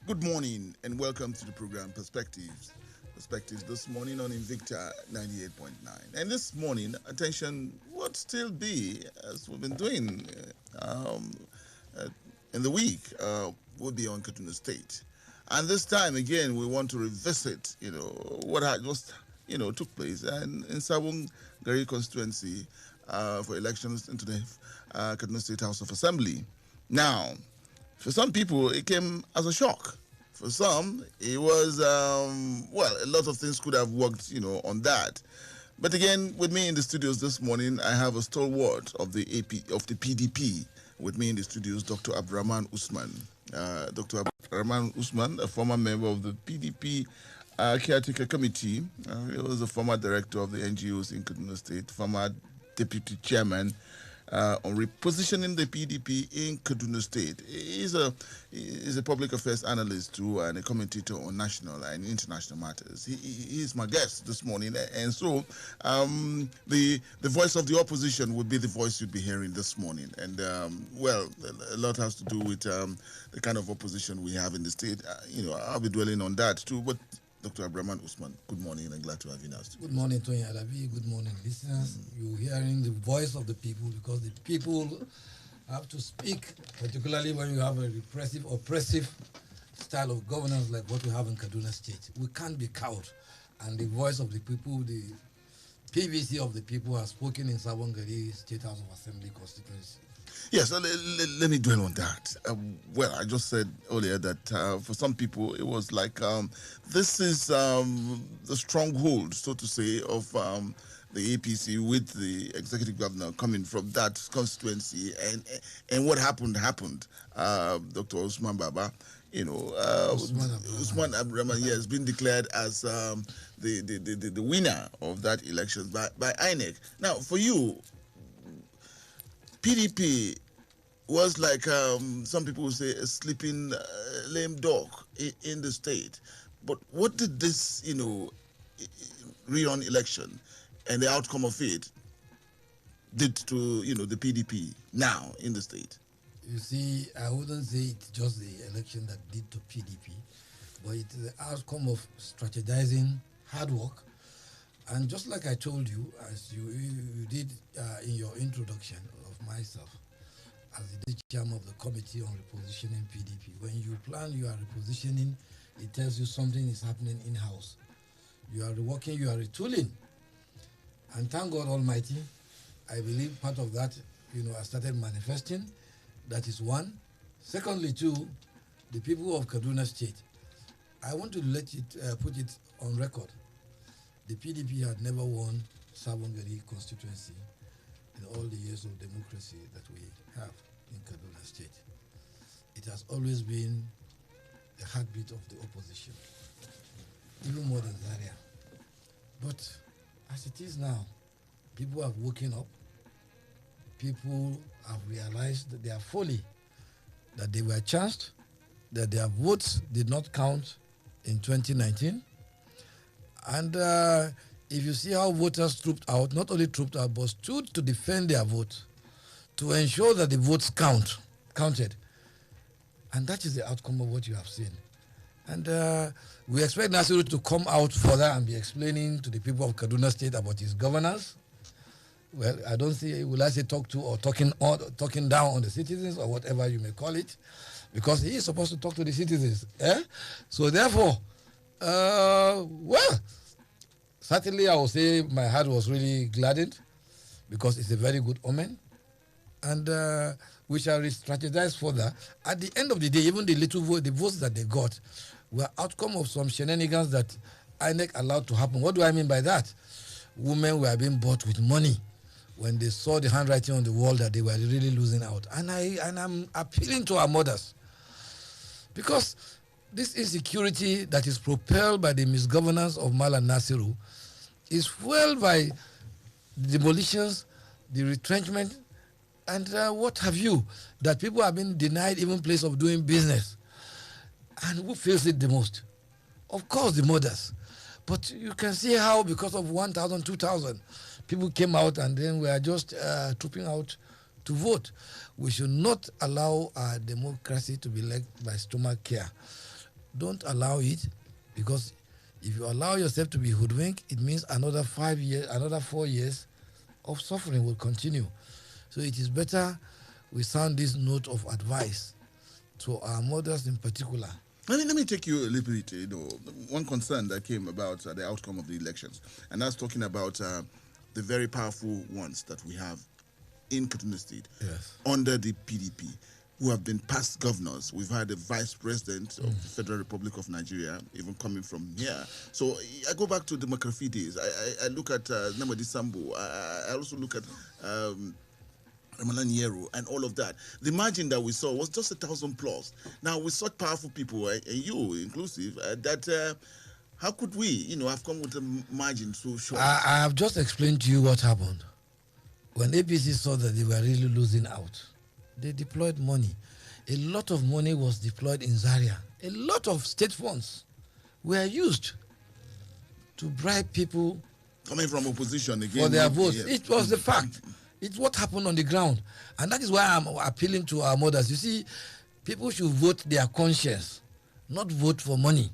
Good morning and welcome to the program Perspectives. Perspectives this morning on Invicta 98.9. And this morning, attention would still be, as we've been doing uh, in the week, would be on Kaduna State. And this time again, we want to revisit, what had just, took place in Sabo Gari constituency for elections into the Kaduna State House of Assembly. Now, for some people, it came as a shock. For some, it was, a lot of things could have worked, on that. But again, with me in the studios this morning, I have a stalwart of the PDP with me in the studios, Dr. Abdulraman Usman. Dr. Abdulraman Usman, a former member of the PDP caretaker committee. He was a former director of the NGOs in Kaduna State, former deputy chairman on repositioning the PDP in Kaduna State. He's a public affairs analyst too and a commentator on national and international matters. He is my guest this morning, and so the voice of the opposition would be the voice you'd be hearing this morning. And a lot has to do with the kind of opposition we have in the state. I'll be dwelling on that too, but Dr. Abdulraman Usman, good morning and glad to have you now. Good morning, Toyin, Alabi. Good morning, listeners. You're hearing the voice of the people because the people have to speak, particularly when you have a repressive, oppressive style of governance like what we have in Kaduna State. We can't be cowed. And the voice of the people, the PVC of the people has spoken in Sabongari State House of Assembly constituency. Yes, let me dwell on that. I just said earlier that for some people it was like this is the stronghold, so to say, of the APC with the executive governor coming from that constituency, and what happened. Dr. Usman Baba, Usman Abdulraman, has been declared as the winner of that election by INEC. Now, for you, PDP was like some people would say a sleeping lame dog in the state. But what did this, rerun election and the outcome of it did to, the PDP now in the state? You see, I wouldn't say it's just the election that did to PDP, but it's the outcome of strategizing, hard work, and just like I told you, as you did in your introduction of myself, as the chairman of the committee on repositioning PDP, when you plan you are repositioning, it tells you something is happening in-house. You are working, you are retooling. And thank God Almighty, I believe part of that, I started manifesting. That is one. Secondly, too, the people of Kaduna State, I want to put it on record. The PDP had never won Sabongari constituency in all the years of democracy that we have in Kaduna State. It has always been the heartbeat of the opposition, even more than Zaria. But as it is now, people have woken up. People have realized their folly, that they were chanced, that their votes did not count in 2019. And if you see how voters trooped out, not only trooped out, but stood to defend their vote, to ensure that the votes counted. And that is the outcome of what you have seen. And we expect Nasiru to come out further and be explaining to the people of Kaduna State about his governance. Well, I don't see, will I say talk to or talking down on the citizens or whatever you may call it, because he is supposed to talk to the citizens. So therefore, certainly I will say my heart was really gladdened because it's a very good omen. And we shall strategize further. At the end of the day, even the votes that they got were outcome of some shenanigans that INEC allowed to happen. What do I mean by that? Women were being bought with money when they saw the handwriting on the wall that they were really losing out. And I'm appealing to our mothers, because this insecurity that is propelled by the misgovernance of Malam Nasiru is fueled by the demolitions, the retrenchment, and what have you, that people have been denied even place of doing business. And who feels it the most? Of course, the mothers. But you can see how, because of 1,000, 2,000, people came out and then we are just trooping out to vote. We should not allow our democracy to be led by stomach care. Don't allow it, because if you allow yourself to be hoodwinked, it means another 5 years, another 4 years of suffering will continue. So it is better we sound this note of advice to our mothers in particular. Let me take you a little bit, one concern that came about the outcome of the elections, and that's talking about the very powerful ones that we have in Kaduna State Yes. under the PDP, who have been past governors. We've had a vice president of the Federal Republic of Nigeria, even coming from here. So I go back to the McAfee days. I look at Namadi Sambo. I also look at Ramalan and all of that. The margin that we saw was just 1,000 plus. Now, with such powerful people, and you inclusive, that how could we, have come with a margin so short? I have just explained to you what happened. When APC saw that they were really losing out, they deployed money. A lot of money was deployed in Zaria. A lot of state funds were used to bribe people Coming from opposition again. for their votes. Yes. It was the fact. It's what happened on the ground. And that is why I'm appealing to our mothers. You see, people should vote their conscience, not vote for money.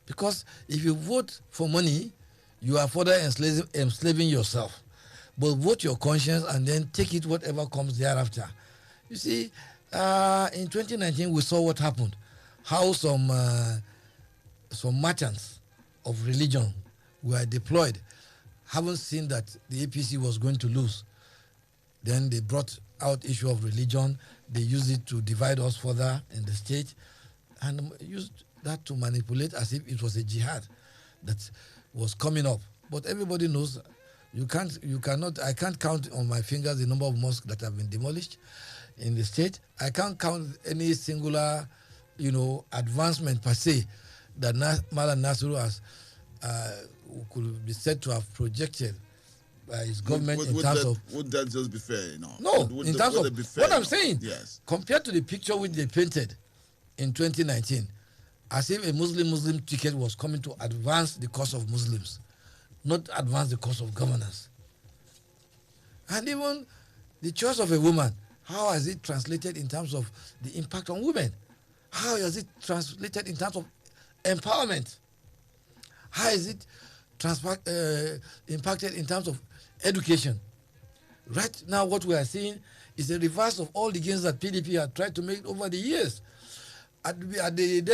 Because if you vote for money, you are further enslaving yourself. But vote your conscience and then take it whatever comes thereafter. You see, in 2019, we saw what happened. How some merchants of religion were deployed, haven't seen that the APC was going to lose. Then they brought out issue of religion. They used it to divide us further in the state and used that to manipulate as if it was a jihad that was coming up. But everybody knows I can't count on my fingers the number of mosques that have been demolished in the state. I can't count any singular, advancement per se that Malam Nasiru has could be said to have projected by his government would that just be fair? No, would in terms of what I'm saying. Yes. Compared to the picture which they painted in 2019, as if a Muslim ticket was coming to advance the cause of Muslims, not advance the cause of governance. And even the choice of a woman, how has it translated in terms of the impact on women? How has it translated in terms of empowerment? How is it impacted in terms of education? Right now, what we are seeing is a reverse of all the gains that PDP had tried to make over the years. At the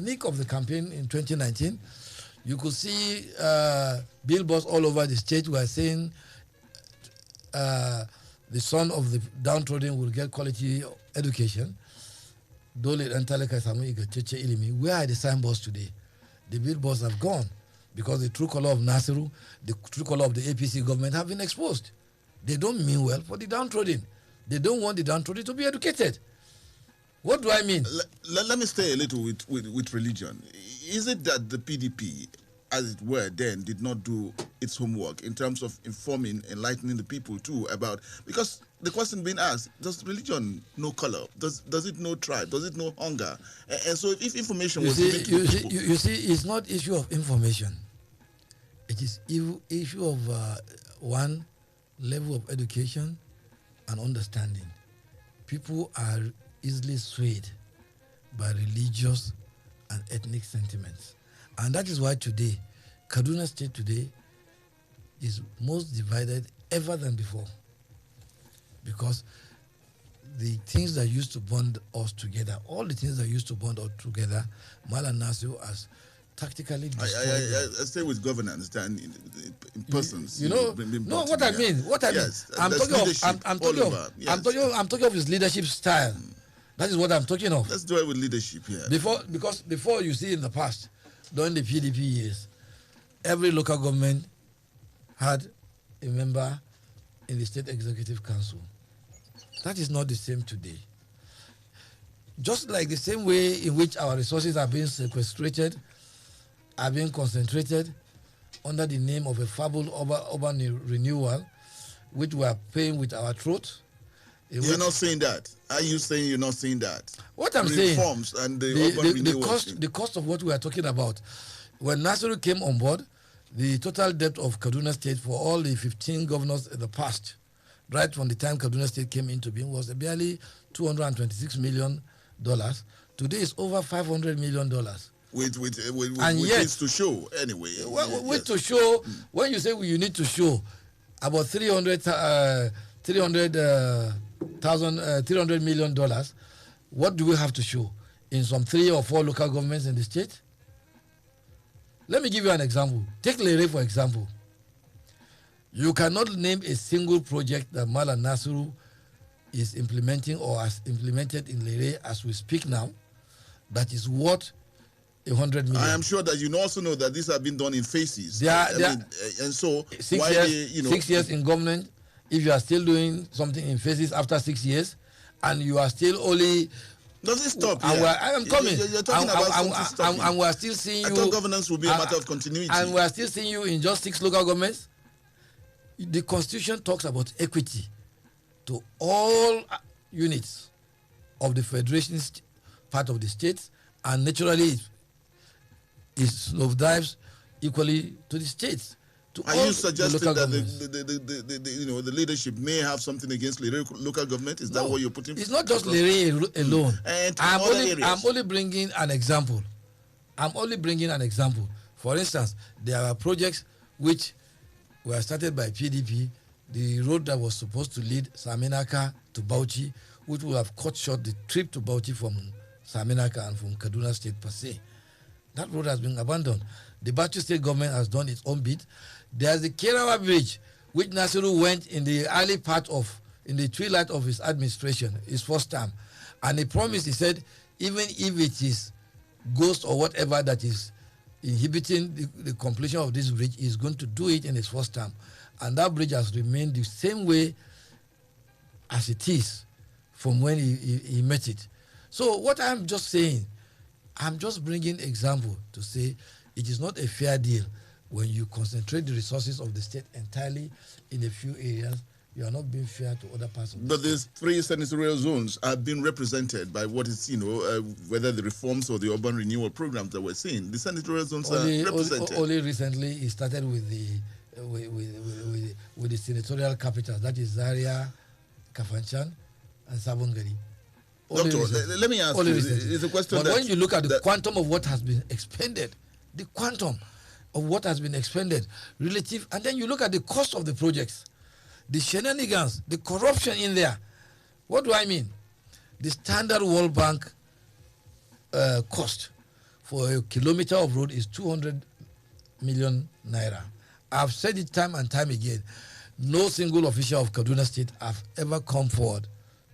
nick of the campaign in 2019, you could see billboards all over the state were saying the son of the downtrodden will get quality education. Where are the signboards today? The billboards have gone because the true color of Nasiru, the true color of the APC government have been exposed. They don't mean well for the downtrodden. They don't want the downtrodden to be educated. What do I mean? Let me stay a little with religion. Is it that the PDP, as it were, then did not do its homework in terms of informing, enlightening the people too about, because the question being asked, does religion know color? Does it know tribe? Does it know hunger? And so if information was given to people... You see, it's not issue of information. It is issue of one, level of education and understanding. People are easily swayed by religious and ethnic sentiments. And that is why today, Kaduna State today is most divided ever than before. Because the things that used to bond us together, all the things that used to bond us together, Malam Nasiru has tactically destroyed. I stay with governance than in persons. What I mean. Yes, I'm talking of his leadership style. That is what I'm talking of. Let's do it with leadership here. Before you see in the past, during the PDP years, every local government had a member in the State Executive Council. That is not the same today. Just like the same way in which our resources are being sequestrated, are being concentrated under the name of a fabled urban renewal, which we are paying with our throat. You're not saying that. Are you saying you're not saying that? What I'm saying, reforms and the cost of what we are talking about. When Nasiru came on board, the total debt of Kaduna State for all the 15 governors in the past, right from the time Kaduna State came into being, was barely 226 million Today it's over $500 million. With yet, things to show anyway. Yes. To show, when you say you need to show about $300 million, what do we have to show in some 3 or 4 local governments in the state? Let me give you an example. Take Lere, for example. You cannot name a single project that Mala Nasiru is implementing or has implemented in Lere as we speak now that is worth 100 million. I am sure that you also know that these have been done in phases. And so 6 years in government, if you are still doing something in phases after 6 years, and you are still only. Does it stop? I'm coming. You're talking about something stopping. And we are still seeing you. I thought governance will be a matter of continuity. And we are still seeing you in just 6 local governments. The Constitution talks about equity to all units of the federation part of the states, and naturally it dives equally to the states. Are you suggesting that the leadership may have something against local government? Is that what you're putting? It's not just Lere alone. I'm only bringing an example. For instance, there are projects which were started by PDP. The road that was supposed to lead Saminaka to Bauchi, which would have cut short the trip to Bauchi from Saminaka and from Kaduna State per se. That road has been abandoned. The Bauchi State government has done its own bit. There's the Kerawa Bridge, which Nasiru went in the early part of, in the twilight of his administration, his first term. And he promised, he said, even if it is ghost or whatever that is inhibiting the completion of this bridge, he's going to do it in his first term. And that bridge has remained the same way as it is from when he met it. So what I'm just saying, I'm just bringing example to say it is not a fair deal when you concentrate the resources of the state entirely in a few areas. You are not being fair to other parts of the But state. these 3 senatorial zones are being represented by what is, whether the reforms or the urban renewal programs that we're seeing. The senatorial zones are represented. Only recently, it started with the senatorial capitals, that is Zaria, Kafanchan, and Sabongari. Doctor, let me ask you, it's a question but when you look at the quantum of what has been expended, relative, and then you look at the cost of the projects, the shenanigans, the corruption in there. What do I mean? The standard World Bank cost for a kilometer of road is 200 million naira. I've said it time and time again. No single official of Kaduna State have ever come forward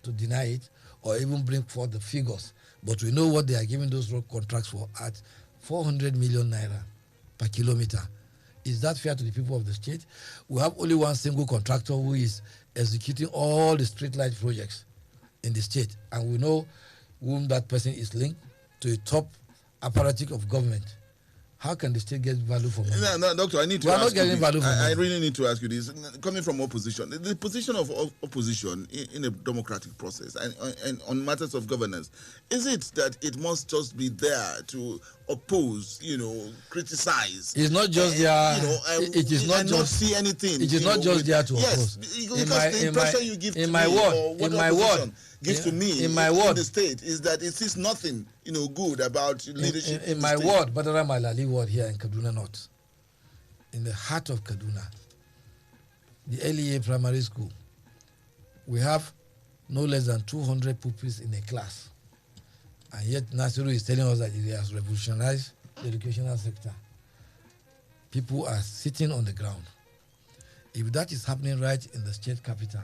to deny it or even bring forth the figures. But we know what they are giving those road contracts for at 400 million naira per kilometer. Is that fair to the people of the state? We have only one single contractor who is executing all the street light projects in the state. And we know whom that person is linked to a top apparatus of government. How can the state get value for money? No, Doctor, I need to we are ask not getting you this. Value for money. I really need to ask you this. Coming from opposition, the position of opposition in a democratic process and on matters of governance, is it that it must just be there to oppose, criticize? It's not just there. It is not not see anything. It is not just there to oppose. Yes, because the impression you give to my me, word, or what in my word, gives to me in the state is that it sees nothing, good about leadership. In my ward, Badara Malali ward here in Kaduna North, in the heart of Kaduna, the LEA primary school, we have no less than 200 pupils in a class. And yet Nasiru is telling us that he has revolutionized the educational sector. People are sitting on the ground. If that is happening right in the state capital,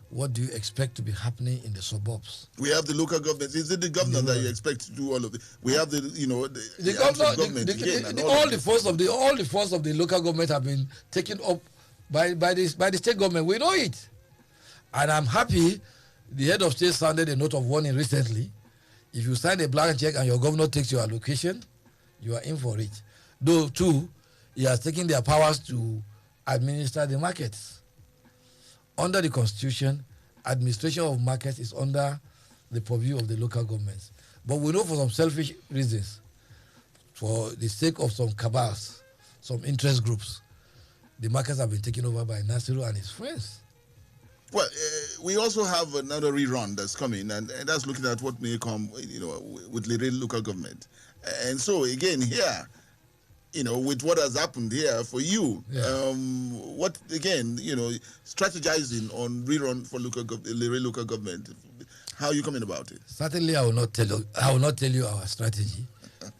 what do you expect to be happening in the suburbs? We have the local government. Is it the governor that you expect to do all of it? We have the government. All the funds of the local government have been taken up by the state government. We know it. And I'm happy the head of state sounded a note of warning recently. If you sign a blank check and your governor takes your allocation, you are in for it. Though, too, he has taken their powers to administer the markets. Under the Constitution, administration of markets is under the purview of the local governments. But we know for some selfish reasons, for the sake of some cabals, some interest groups, the markets have been taken over by Nasiru and his friends. Well, we also have another rerun that's coming, and that's looking at what may come, with the local government. And so again here, with what has happened here for you, Yeah. what again, strategizing on rerun for local government. How are you coming about it? Certainly, I will not tell you. I will not tell you our strategy,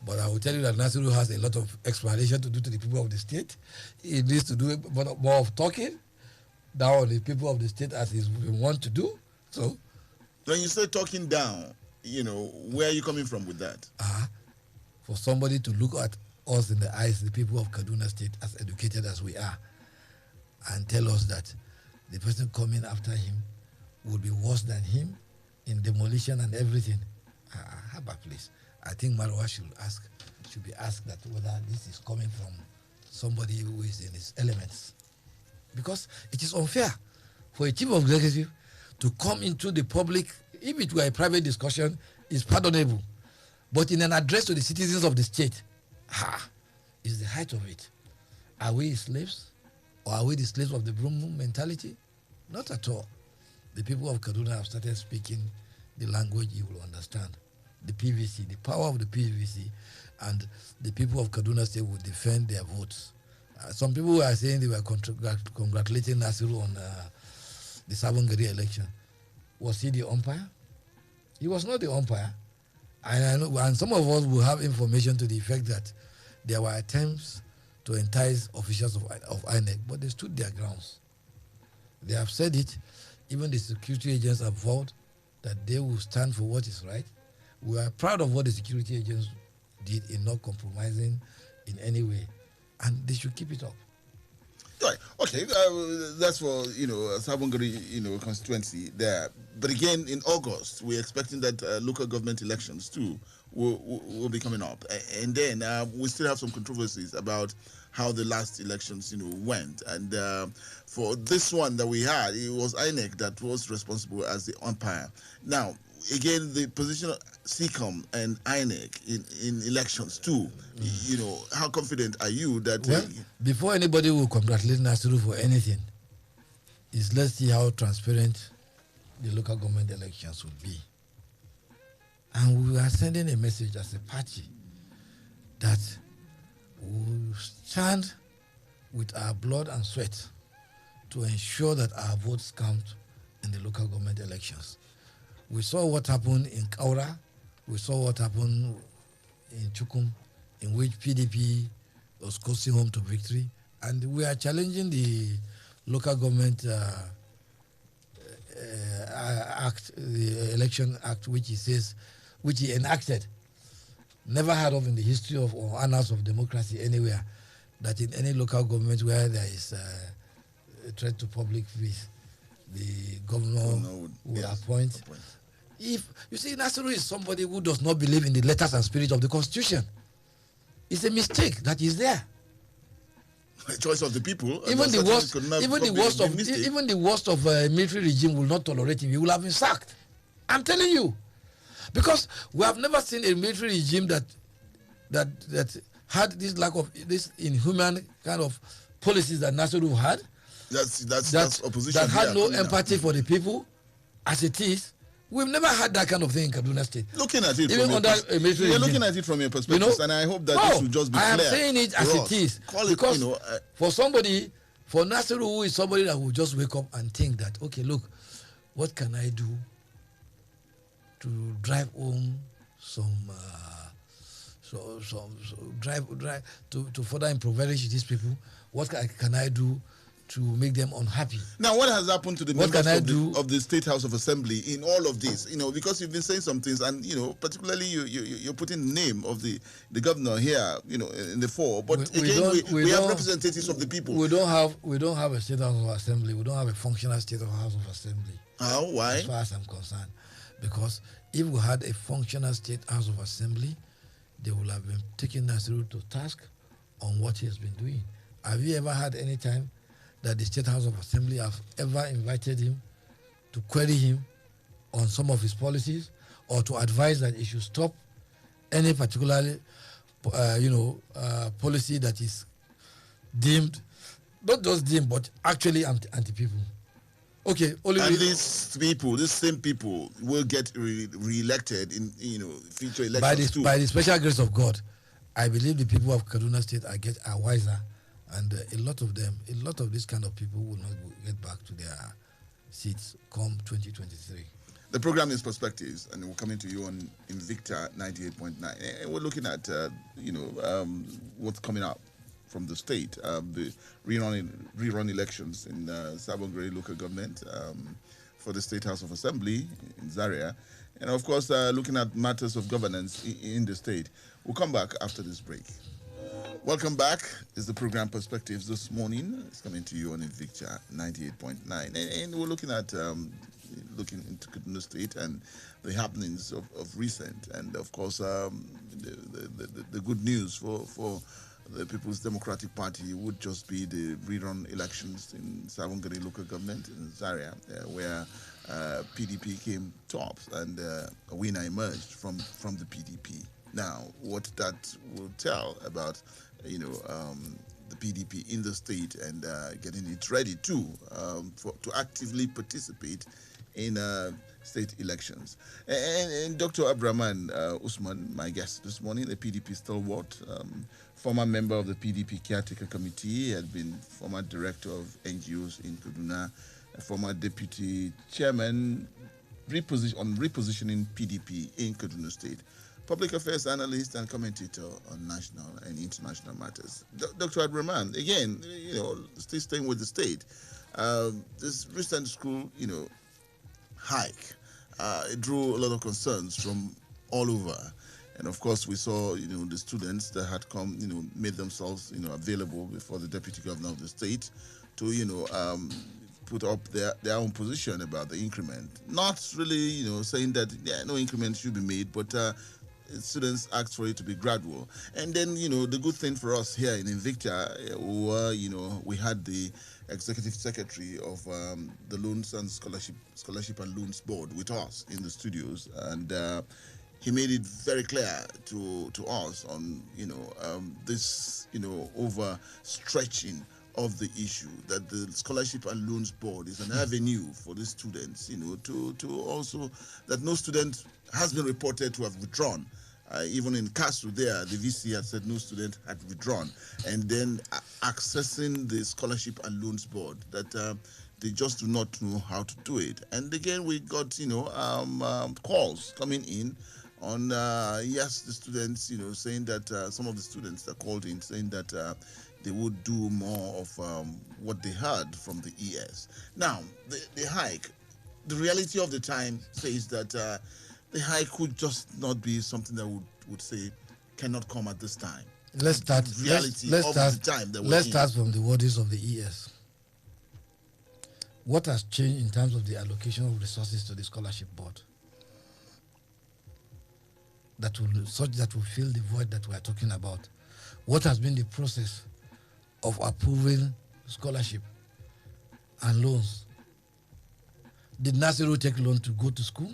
but I will tell you that Nasiru has a lot of explanation to do to the people of the state. He needs to do more of talking down on the people of the state as he want to do. So, when you say talking down, where are you coming from with that? For somebody to look at us in the eyes, the people of Kaduna State, as educated as we are, and tell us that the person coming after him will be worse than him in demolition and everything. Haba, please. I think Marwa should be asked that whether this is coming from somebody who is in his elements. Because it is unfair for a chief of executive to come into the public, if it were a private discussion, is pardonable. But in an address to the citizens of the state, is the height of it. Are we slaves? Or are we the slaves of the broom mentality? Not at all. The people of Kaduna have started speaking the language you will understand. The PVC, the power of the PVC, and the people of Kaduna State will defend their votes. Some people were saying they were congratulating Nasiru on the Sabo election. Was he the umpire? He was not the umpire. And I know, and some of us will have information to the effect that there were attempts to entice officials of INEC, but they stood their grounds. They have said it. Even the security agents have vowed that they will stand for what is right. We are proud of what the security agents did in not compromising in any way, and they should keep it up. Right. Okay. That's for Sabongari constituency there. But again, in August, we're expecting that local government elections too will be coming up, and then we still have some controversies about how the last elections went. And for this one that we had, it was INEC that was responsible as the umpire. Now, again, the position of SECOM and INEC in elections too. How confident are you that? Well, before anybody will congratulate Nasiru for anything, let's see how transparent the local government elections will be. And we are sending a message as a party that we will stand with our blood and sweat to ensure that our votes count in the local government elections. We saw what happened in Kaura. We saw what happened in Chukum, in which PDP was coasting home to victory. And we are challenging the local government act, the election act, which he enacted. Never heard of in the history of or annals of democracy anywhere that in any local government where there is a threat to public peace, the governor would appoint. If you see, Nasiru is somebody who does not believe in the letters and spirit of the Constitution. It's a mistake that is there. A choice of the people. Even the worst of a military regime will not tolerate him. He will have been sacked. I'm telling you, because we have never seen a military regime that had this lack of this inhuman kind of policies that Nasiru had. That's opposition. That had no empathy for the people, as it is. We've never had that kind of thing in Kaduna State. Looking at it, even under a military regime. Looking at it from your perspective, and I hope that this will just be clear. I am saying it as it is. Because for somebody, for Nasiru, who is somebody that will just wake up and think that, okay, look, what can I do to drive home drive to further impoverish these people? What can I do to make them unhappy? Now, what has happened to the members of the State House of Assembly in all of this? Because you've been saying some things, and particularly you're putting the name of the governor here, in the fore. But we have representatives of the people. We don't have a State House of Assembly. We don't have a functional State House of Assembly. How? Why? As far as I'm concerned, because if we had a functional State House of Assembly, they would have been taking Nasiru to task on what he has been doing. Have you ever had any time that the State House of Assembly have ever invited him to query him on some of his policies, or to advise that he should stop any particular, policy that is deemed, not just deemed, but actually anti-people? Okay, and these same people will get re-elected in future elections too. by the special grace of God, I believe the people of Kaduna State are wiser, and a lot of these kind of people will not get back to their seats come 2023. The program is Perspectives, and we're coming to you on Invicta 98.9. And we're looking at, what's coming up from the state, the rerun elections in Sabo local government, for the State House of Assembly in Zaria, and of course, looking at matters of governance in the state. We'll come back after this break. Welcome back. Is the program Perspectives this morning. It's coming to you on Invicta 98.9, and we're looking at looking into Kaduna State and the happenings of recent, and of course the good news for the People's Democratic Party would just be the rerun elections in Savongari local government in Zaria, where PDP came top and a winner emerged from the PDP. Now, what that will tell about the PDP in the state and getting it ready to actively participate in state elections. And Dr. Abdulraman Usman, my guest this morning, the PDP stalwart, former member of the PDP caretaker committee, had been former director of NGOs in Kaduna, a former deputy chairman on repositioning PDP in Kaduna State, public affairs analyst and commentator on national and international matters. Dr. Abdulraman, again, still staying with the state, this recent school, hike, it drew a lot of concerns from all over. And of course, we saw, the students that had come, made themselves, available before the deputy governor of the state to, put up their own position about the increment. Not really, saying that no increment should be made, but students asked for it to be gradual. And then, the good thing for us here in Invicta were, we had the executive secretary of the Loans and Scholarship and Loans Board with us in the studios, and he made it very clear to us on this overstretching of the issue, that the Scholarship and Loans Board is an avenue for the students, to also, that no student has been reported to have withdrawn. Even in Castro there, the VC had said no student had withdrawn. And then accessing the Scholarship and Loans Board, that they just do not know how to do it. And again, we got, calls coming in on, the students, saying that some of the students that called in saying that they would do more of what they heard from the ES. Now, the hike, the reality of the time says that the hike could just not be something that would say cannot come at this time. Let's start. Reality let's of start, the time that let's we're start from the wordings of the ES. What has changed in terms of the allocation of resources to the scholarship board? That will fill the void that we are talking about. What has been the process of approving scholarship and loans? Did Nasiru take loan to go to school?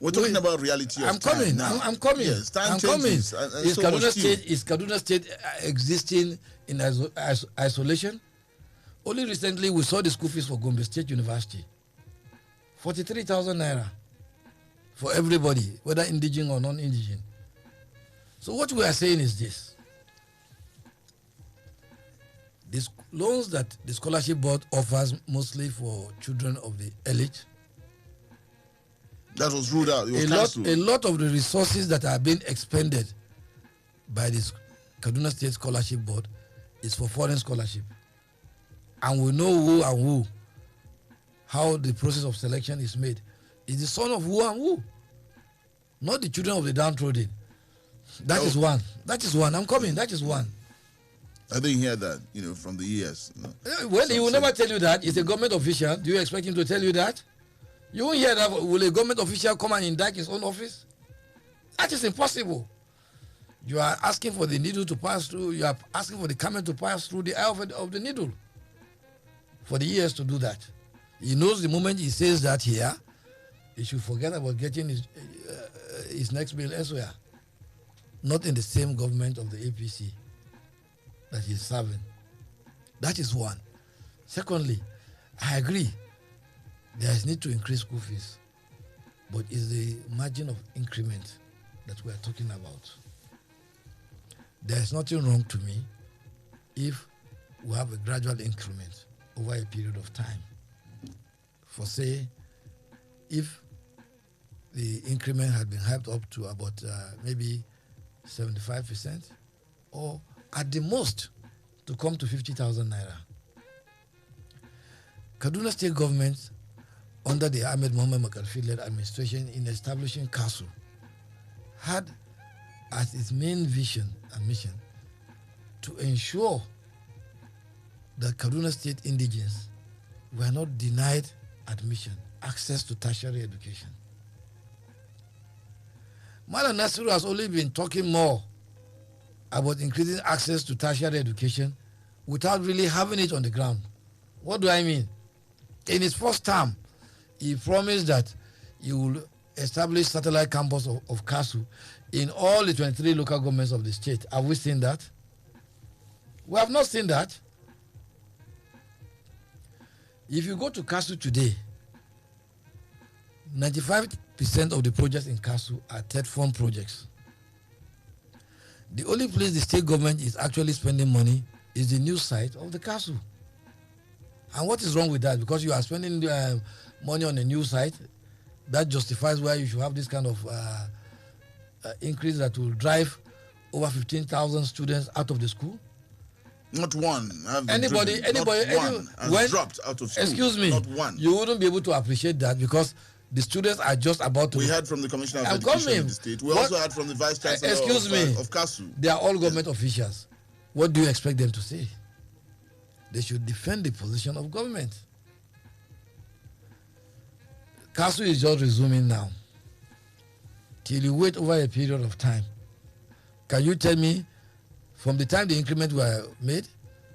We're talking about reality of I'm time coming. now. I'm coming. Yes, time I'm changes. coming. And Is so Kaduna State existing in isolation? Only recently we saw the school fees for Gombe State University. 43,000 naira for everybody, whether indigent or non-indigent. So what we are saying is this. These loans that the scholarship board offers mostly for children of the elite, that was ruled out. It was a cancelled. lot of the resources that are being expended by this Kaduna State Scholarship Board is for foreign scholarship. And we know who and who, how the process of selection is made. It's the son of who and who, not the children of the downtrodden. That is one. That is one. I'm coming. That is one. I didn't hear that, from the ES. Well, he will never tell you that. He's a government official. Do you expect him to tell you that? You won't hear that. Will a government official come and indict his own office? That is impossible. You are asking for the needle to pass through. You are asking for the camel to pass through the eye of the needle. For the ES to do that. He knows the moment he says that here, he should forget about getting his next bill elsewhere. Not in the same government of the APC that he's serving. That is one. Secondly, I agree. There is need to increase school fees, but it's the margin of increment that we are talking about. There is nothing wrong to me if we have a gradual increment over a period of time. For say, if the increment had been hyped up to about maybe 75%, or at the most to come to 50,000 naira. Kaduna State government, under the Ahmed Mohamed Makarfi-led administration in establishing KASU, had as its main vision and mission to ensure that Kaduna State indigents were not denied admission, access to tertiary education. Malam Nasiru has only been talking more about increasing access to tertiary education without really having it on the ground. What do I mean? In his first term, he promised that he will establish satellite campus of KASU in all the 23 local governments of the state. Have we seen that? We have not seen that. If you go to KASU today, 95% of the projects in KASU are third form projects. The only place the state government is actually spending money is the new site of the KASU. And what is wrong with that? Because you are spending money on a new site, that justifies why you should have this kind of increase that will drive over 15,000 students out of the school. Not one. Anybody has dropped out of school. Excuse me. Not one. You wouldn't be able to appreciate that because the students are just about to. We heard from the Commissioner of Education in the state. We also heard from the Vice Chancellor of KASU. They are all government officials. What do you expect them to say? They should defend the position of government. KASU is just resuming now. Till you wait over a period of time. Can you tell me, from the time the increment were made,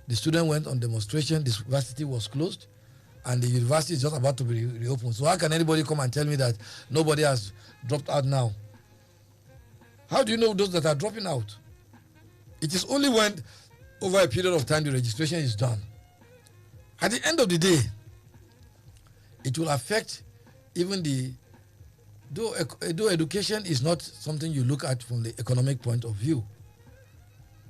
the student went on demonstration, the university was closed, and the university is just about to be reopened. So how can anybody come and tell me that nobody has dropped out now? How do you know those that are dropping out? It is only when, over a period of time, the registration is done. At the end of the day, it will affect even though education is not something you look at from the economic point of view.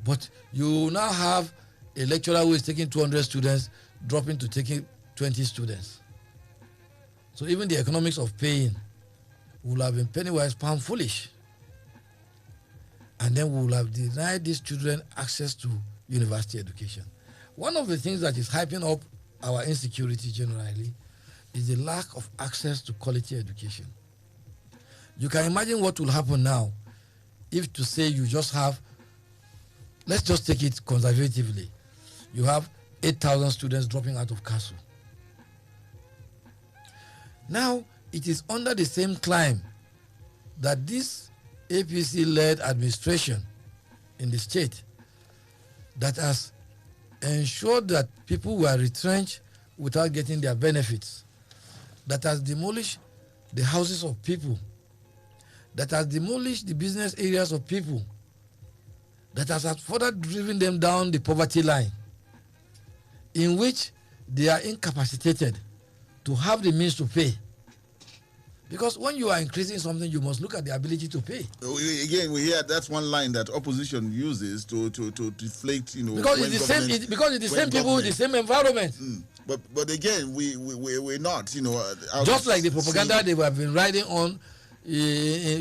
But you now have a lecturer who is taking 200 students, dropping to taking 20 students. So even the economics of paying will have been penny-wise, pound-foolish. And then we will have denied these children access to university education. One of the things that is hyping up our insecurity generally is the lack of access to quality education. You can imagine what will happen now if, to say, you just have, let's just take it conservatively, you have 8,000 students dropping out of KASU. Now, it is under the same climb that this APC-led administration in the state that has ensured that people were retrenched without getting their benefits, that has demolished the houses of people, that has demolished the business areas of people, that has further driven them down the poverty line, in which they are incapacitated to have the means to pay. Because when you are increasing something, you must look at the ability to pay. Again, we hear that's one line that opposition uses to deflate, Because it's the same. Because it's the same people, the same environment. But again, we're not, Just like the propaganda they have been riding on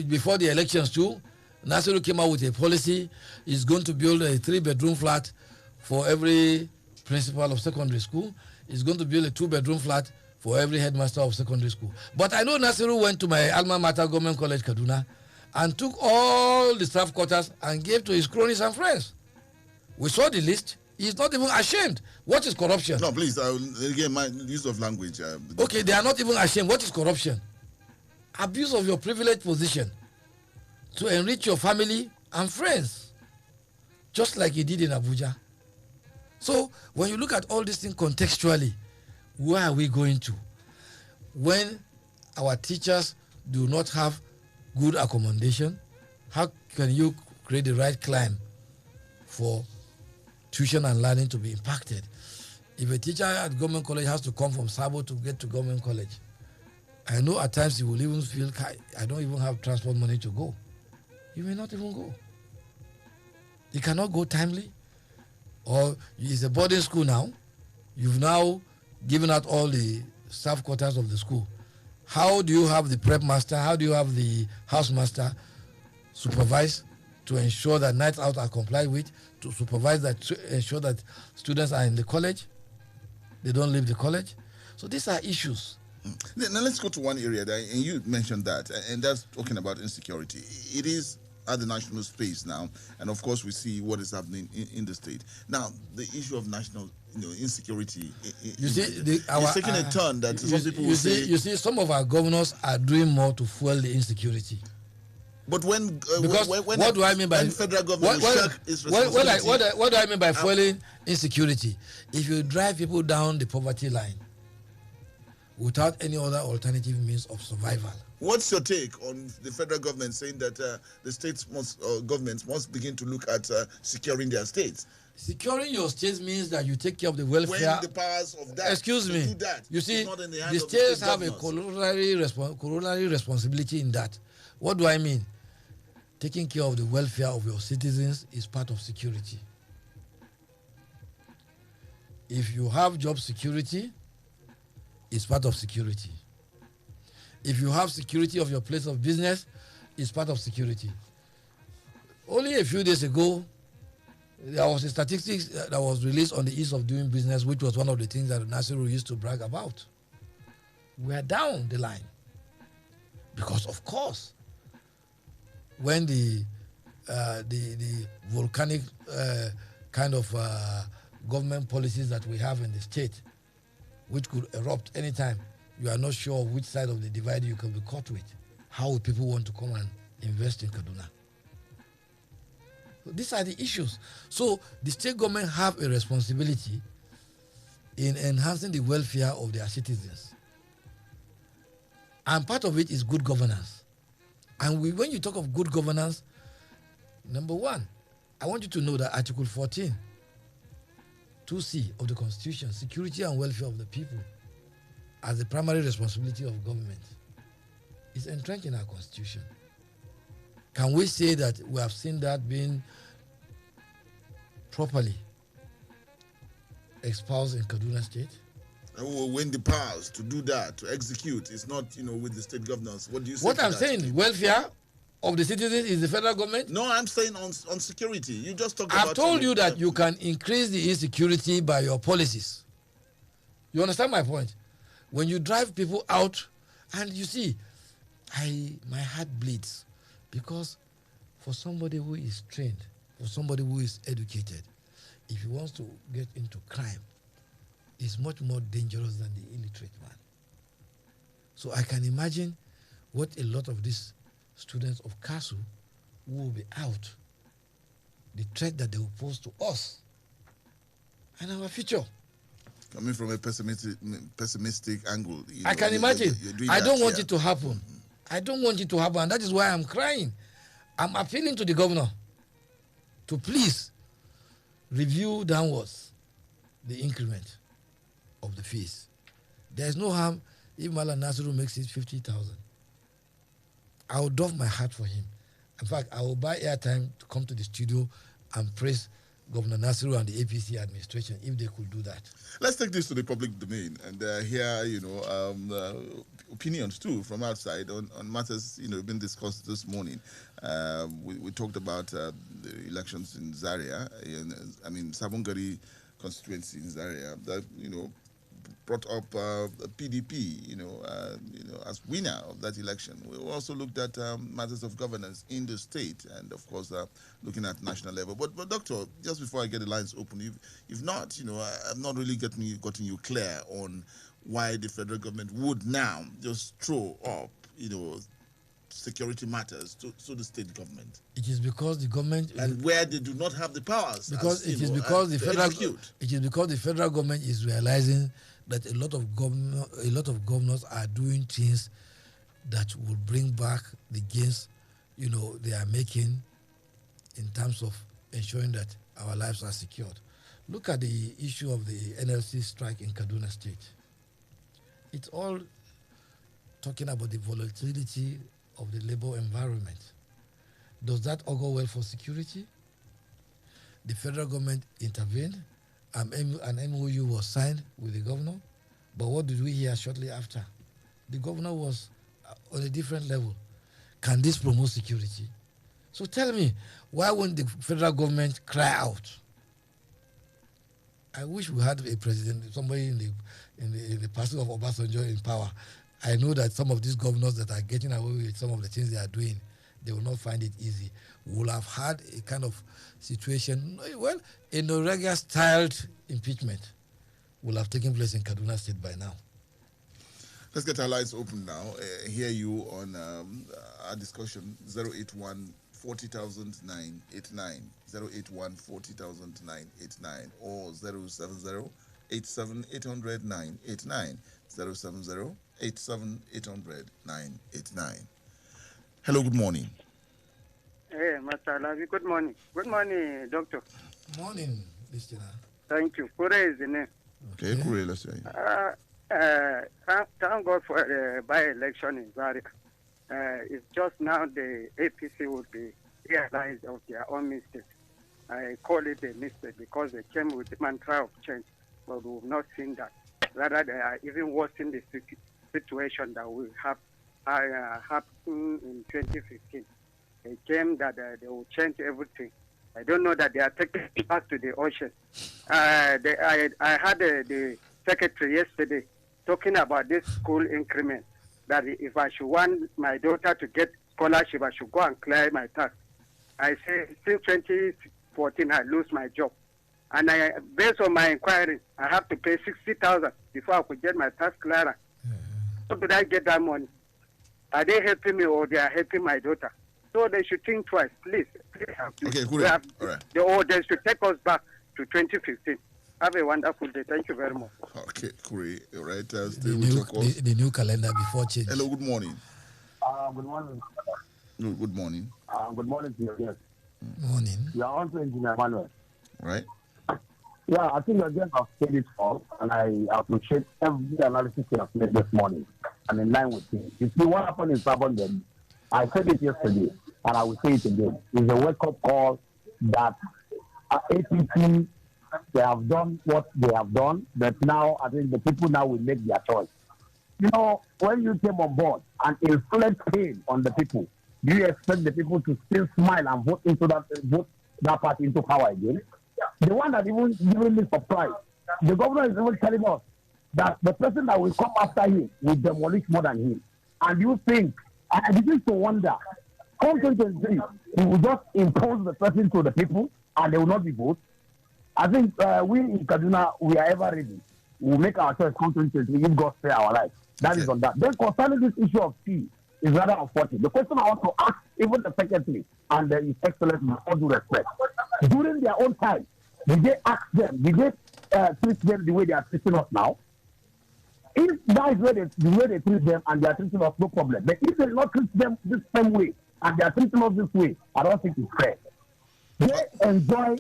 before the elections too. Nasiru came out with a policy. He's going to build a 3-bedroom flat for every principal of secondary school. He's going to build a 2-bedroom flat for every headmaster of secondary school. But I know Nasiru went to my alma mater, Government College, Kaduna, and took all the staff quarters and gave to his cronies and friends. We saw the list. He's not even ashamed. What is corruption? No, please, again, my use of language. Okay, they are not even ashamed. What is corruption? Abuse of your privileged position to enrich your family and friends, just like he did in Abuja. So when you look at all these things contextually, where are we going to? When our teachers do not have good accommodation, how can you create the right climate for tuition and learning to be impacted? If a teacher at government college has to come from Sabo to get to government college, I know at times he will even feel, I don't even have transport money to go. You may not even go. You cannot go timely, or it's a boarding school now. You've now given out all the staff quarters of the school. How do you have the prep master? How do you have the house master supervise to ensure that nights out are complied with, to supervise that, to ensure that students are in the college, they don't leave the college? So these are issues. Now let's go to one area that, and you mentioned that, and that's talking about insecurity. It is at the national space now, and of course we see what is happening in the state. Now, the issue of national, insecurity. You see, it's taking a turn that some people will say. You see, some of our governors are doing more to fuel the insecurity. But when what do I mean by federal government shirk its responsibility? What do I mean by fueling insecurity? If you drive people down the poverty line without any other alternative means of survival. What's your take on the federal government saying that the states governments must begin to look at securing their states? Securing your states means that you take care of the welfare. When the powers of that. Excuse me. Do that, you see, the states have a corollary responsibility in that. What do I mean? Taking care of the welfare of your citizens is part of security. If you have job security, it's part of security. If you have security of your place of business, it's part of security. Only a few days ago, there was a statistics that was released on the ease of doing business, which was one of the things that Nasiru used to brag about. We are down the line. Because, of course, when the volcanic kind of government policies that we have in the state, which could erupt anytime, you are not sure which side of the divide you can be caught with. How would people want to come and invest in Kaduna? So these are the issues. So the state government have a responsibility in enhancing the welfare of their citizens. And part of it is good governance. And when you talk of good governance, number one, I want you to know that Article 14, 2C of the Constitution, security and welfare of the people, as the primary responsibility of government, is entrenched in our Constitution. Can we say that we have seen that being properly espoused in Kaduna State? When the powers to do that, to execute, is not, with the state governors. What do you say? What I'm saying, welfare of the citizens is the federal government? No, I'm saying on security. You just talked about... I've told you that you can increase the insecurity by your policies. You understand my point? When you drive people out, and you see, my heart bleeds, because for somebody who is trained, for somebody who is educated, if he wants to get into crime, it's much more dangerous than the illiterate man. So I can imagine what a lot of these students of CASU who will be out, the threat that they will pose to us and our future. Coming from a pessimistic angle. I can imagine. I don't want it to happen. Mm-hmm. I don't want it to happen, and that is why I'm crying. I'm appealing to the governor to please review downwards the increment of the fees. There is no harm if Malam Nasiru makes it 50,000. I will doff my heart for him. In fact, I will buy airtime to come to the studio and praise Governor Nasiru and the APC administration if they could do that. Let's take this to the public domain and hear, opinions too from outside on matters, been discussed this morning. We talked about the elections in Zaria, Sabongari constituency in Zaria, that, brought up PDP, as winner of that election. We also looked at matters of governance in the state, and of course, looking at national level. But Doctor, just before I get the lines open, if not, I've not really gotten you clear on why the federal government would now just throw up, security matters to the state government. It is because the government, and where they do not have the powers. Because it is because the federal government is realizing that a lot of governors are doing things that will bring back the gains, they are making in terms of ensuring that our lives are secured. Look at the issue of the NLC strike in Kaduna State. It's all talking about the volatility of the labor environment. Does that augur well for security? The federal government intervened. An MOU was signed with the governor. But what did we hear shortly after? The governor was on a different level. Can this promote security? So tell me, why won't the federal government cry out? I wish we had a president, somebody in the person of Obasanjo in power. I know that some of these governors that are getting away with some of the things they are doing, they will not find it easy. We will have had a kind of situation, well, a Norwegian-styled impeachment will have taken place in Kaduna State by now. Let's get our lines open now. Hear you on our discussion 081 4000989, 081 4000989, or 070 87800 070 87800 Hello, good morning. Hey, Master Alabi, good morning. Good morning, Doctor. Morning, listener. Thank you. Kure is the name. Okay, Kure, let's hear you. Thank God for the by-election in Zaria. It's just now the APC would be realized of their own mistake. I call it a mistake because they came with the mantra of change, but we've not seen that. Rather, they are even worsening the situation that will have happened in 2015. They came that they will change everything. I don't know that they are taking it back to the ocean. I had the secretary yesterday talking about this school increment, that if I should want my daughter to get scholarship, I should go and clear my tax. I say, since 2014, I lose my job. And based on my inquiry, I have to pay 60,000 before I could get my tax clearance. How did I get that money? Are they helping me or they are helping my daughter? So they should think twice, please. Okay, Kure. All right. They should take us back to 2015. Have a wonderful day. Thank you very much. Okay, Kure. All right. The new calendar before change. Hello, good morning. Good morning. Good morning. Good morning to your guest. Morning. You are also Engineer Manuel. Right. Yeah, I think your guest has said it all, and I appreciate every analysis you have made this morning. I'm in line with it. You see, what happened in Sabo, I said it yesterday, and I will say it again. It's a wake-up call that APC, they have done what they have done, but now I think the people now will make their choice. You know, when you came on board and inflict pain on the people, do you expect the people to still smile and vote that party into power again? The one that even giving me surprise, the governor is even telling us that the person that will come after him will demolish more than him. And you think, I begin to wonder, come 2023, he will just impose the person to the people and they will not be voted. I think we in Kaduna, we are ever ready. We'll make our choice come 2023 if God spare our life. That is on that. Then concerning this issue of fee is rather unfortunate. The question I want to ask even the secretary and His Excellency with all due respect, during their own time, did they ask them, did they treat them the way they are treating us now? If that is the way they treat them and they are treating us, no problem. But if they not treat them this same way and they are treating us this way, I don't think it's fair. They enjoy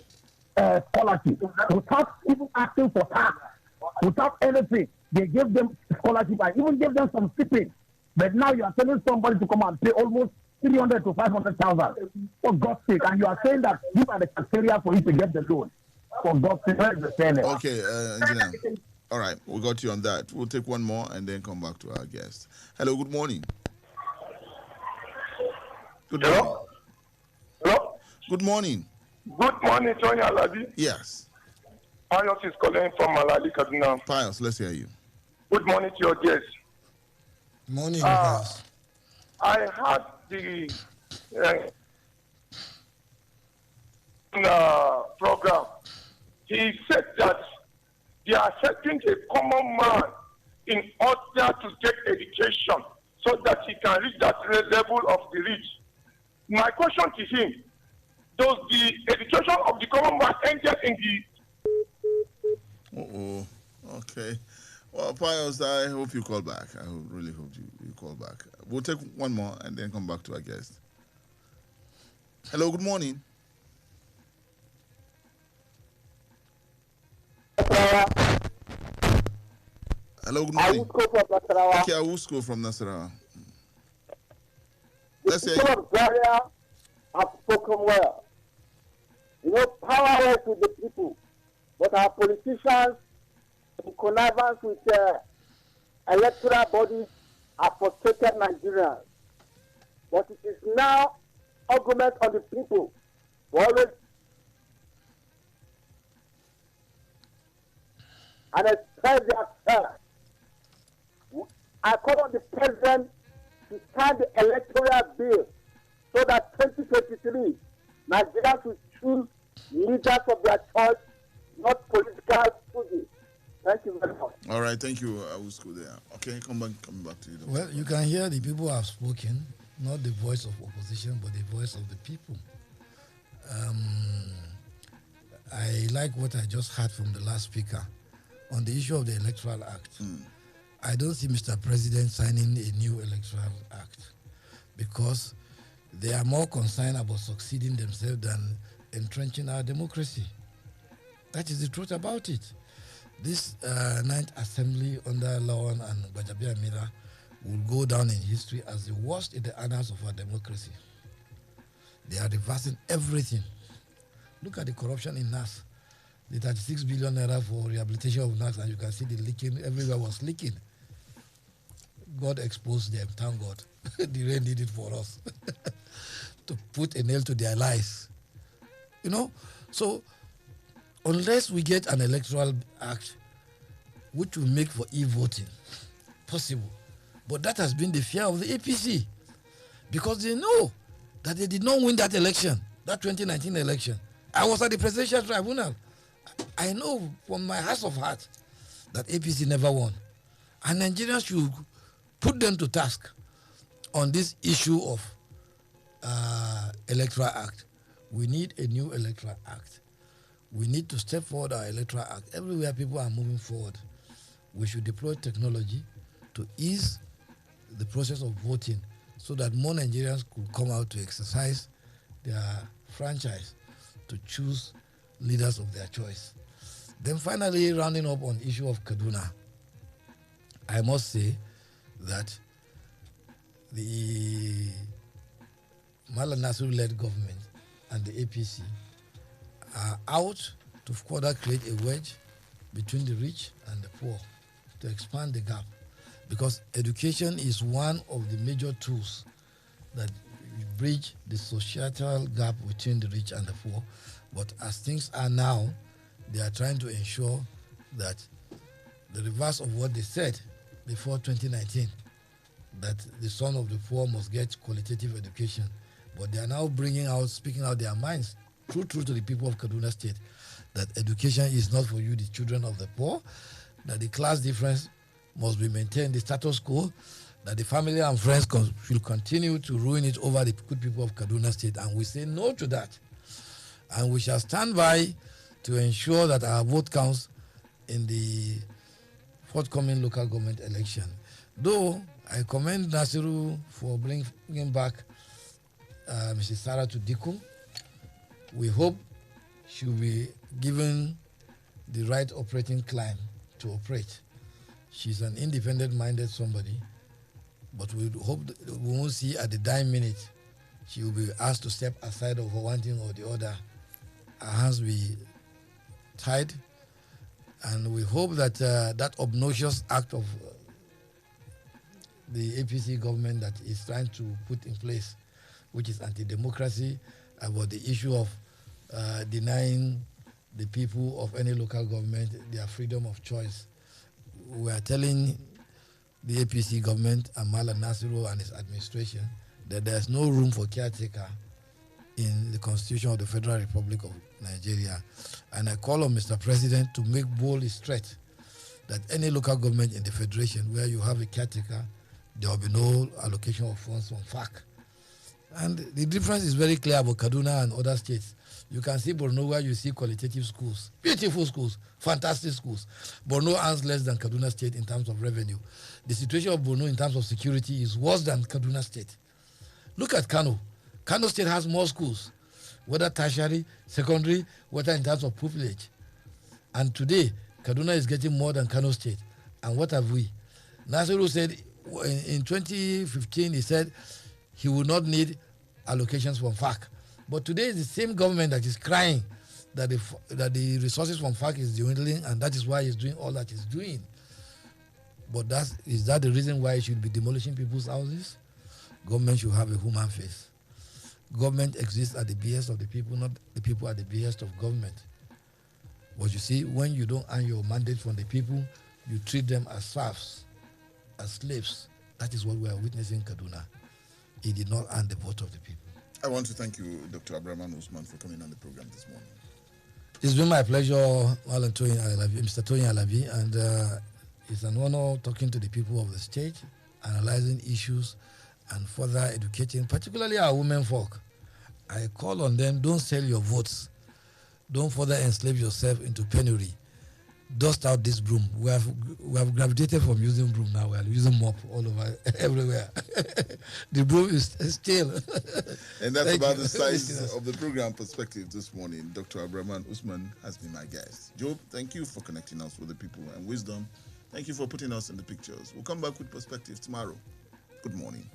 scholarship without even asking for tax, without anything. They gave them scholarship and even gave them some stipend. But now you are telling somebody to come and pay almost 300 to 500,000 for God's sake, and you are saying that these are the criteria for you to get the loan. For God's sake, where is the fairness? Okay, engineer. All right, we got you on that. We'll take one more and then come back to our guest. Hello, good morning. Good morning. Hello? Hello? Good morning. Good morning, Toyin Alabi. Yes. Pius is calling from Alabi, Kaduna. Pius, let's hear you. Good morning to your guest. Morning, Pius. I had the program. He said that they are setting a common man in order to get education so that he can reach that level of the rich. My question to him, does the education of the common man end in the... Okay. Well, Pius, I hope you call back. I really hope you call back. We'll take one more and then come back to our guest. Hello, good morning. Hello, good morning. Awusko from Nasarawa. Okay, Awusko from Nasarawa. The Let's hear people you. of Zaria have spoken well. You know, power is with the people, but our politicians, in connivance with electoral bodies, have frustrated Nigerians. But it is now argument on the people to always and express their fear. I call on the president to sign the electoral bill so that 2023 Nigerians will choose leaders of their choice, not political stooges. Thank you very much. All right, thank you, Awusko there. Okay, come back to you. Doctor. Well, you can hear the people have spoken, not the voice of opposition, but the voice of the people. I like what I just heard from the last speaker on the issue of the Electoral Act. I don't see Mr. President signing a new Electoral Act because they are more concerned about succeeding themselves than entrenching our democracy. That is the truth about it. This Ninth Assembly under Lawan and Gbajabiamila Mira will go down in history as the worst in the annals of our democracy. They are reversing everything. Look at the corruption in NAS. The 36 billion naira for rehabilitation of NAS, and you can see the leaking. Everywhere was leaking. God exposed them, thank God. The rain did it for us. To put a nail to their lies. You know? So, unless we get an electoral act which will make for e-voting possible, but that has been the fear of the APC because they know that they did not win that election, that 2019 election. I was at the presidential tribunal. I know from my heart of heart that APC never won. And Nigerians should put them to task on this issue of electoral act. We need a new electoral act. We need to step forward our electoral act. Everywhere people are moving forward, we should deploy technology to ease the process of voting so that more Nigerians could come out to exercise their franchise to choose leaders of their choice. Then finally, rounding up on issue of Kaduna, I must say that the Malam Nasiru-led government and the APC are out to further create a wedge between the rich and the poor to expand the gap, because education is one of the major tools that bridge the societal gap between the rich and the poor. But as things are now, they are trying to ensure that the reverse of what they said before 2019, that the son of the poor must get qualitative education. But they are now speaking out their minds, true to the people of Kaduna State, that education is not for you, the children of the poor, that the class difference must be maintained, the status quo, that the family and friends will continue to ruin it over the good people of Kaduna State. And we say no to that. And we shall stand by to ensure that our vote counts in the forthcoming local government election. Though I commend Nasiru for bringing back Mrs. Sarah to Diku, we hope she will be given the right operating climb to operate. She's an independent-minded somebody, but we hope we won't see at the dying minute she will be asked to step aside of one thing or the other. Her hands will be tied, and we hope that that obnoxious act of the APC government that is trying to put in place, which is anti-democracy, about the issue of denying the people of any local government their freedom of choice. We are telling the APC government and Malam Nasiru and his administration that there is no room for caretaker in the Constitution of the Federal Republic of Nigeria. And I call on Mr. President to make bold his threat that any local government in the Federation where you have a caretaker, there will be no allocation of funds from FAC. And the difference is very clear about Kaduna and other states. You can see Borno where you see qualitative schools, beautiful schools, fantastic schools. Borno earns less than Kaduna State in terms of revenue. The situation of Borno in terms of security is worse than Kaduna State. Look at Kano. Kano State has more schools, whether tertiary, secondary, whether in terms of pupillage. And today, Kaduna is getting more than Kano State. And what have we? Nasiru said in 2015, he said he will not need allocations from FARC. But today, it's the same government that is crying that the resources from FARC is dwindling, and that is why he's doing all that he's doing. But is that the reason why he should be demolishing people's houses? Government should have a human face. Government exists at the behest of the people, not the people at the behest of government. But you see, when you don't earn your mandate from the people, you treat them as serfs, as slaves. That is what we are witnessing in Kaduna. He did not earn the vote of the people. I want to thank you, Dr. Abdulraman Usman, for coming on the program this morning. It's been my pleasure, Mr. Toyin Alabi, and it's an honor talking to the people of the state, analyzing issues, and further educating, particularly our women folk. I call on them, don't sell your votes. Don't further enslave yourself into penury. Dust out this broom. We have gravitated from using broom now. We are using mop all over, everywhere. The broom is still. And that's about the size of the program Perspective this morning. Dr. Abdulraman Usman has been my guest. Job, thank you for connecting us with the people, and Wisdom, thank you for putting us in the pictures. We'll come back with Perspective tomorrow. Good morning.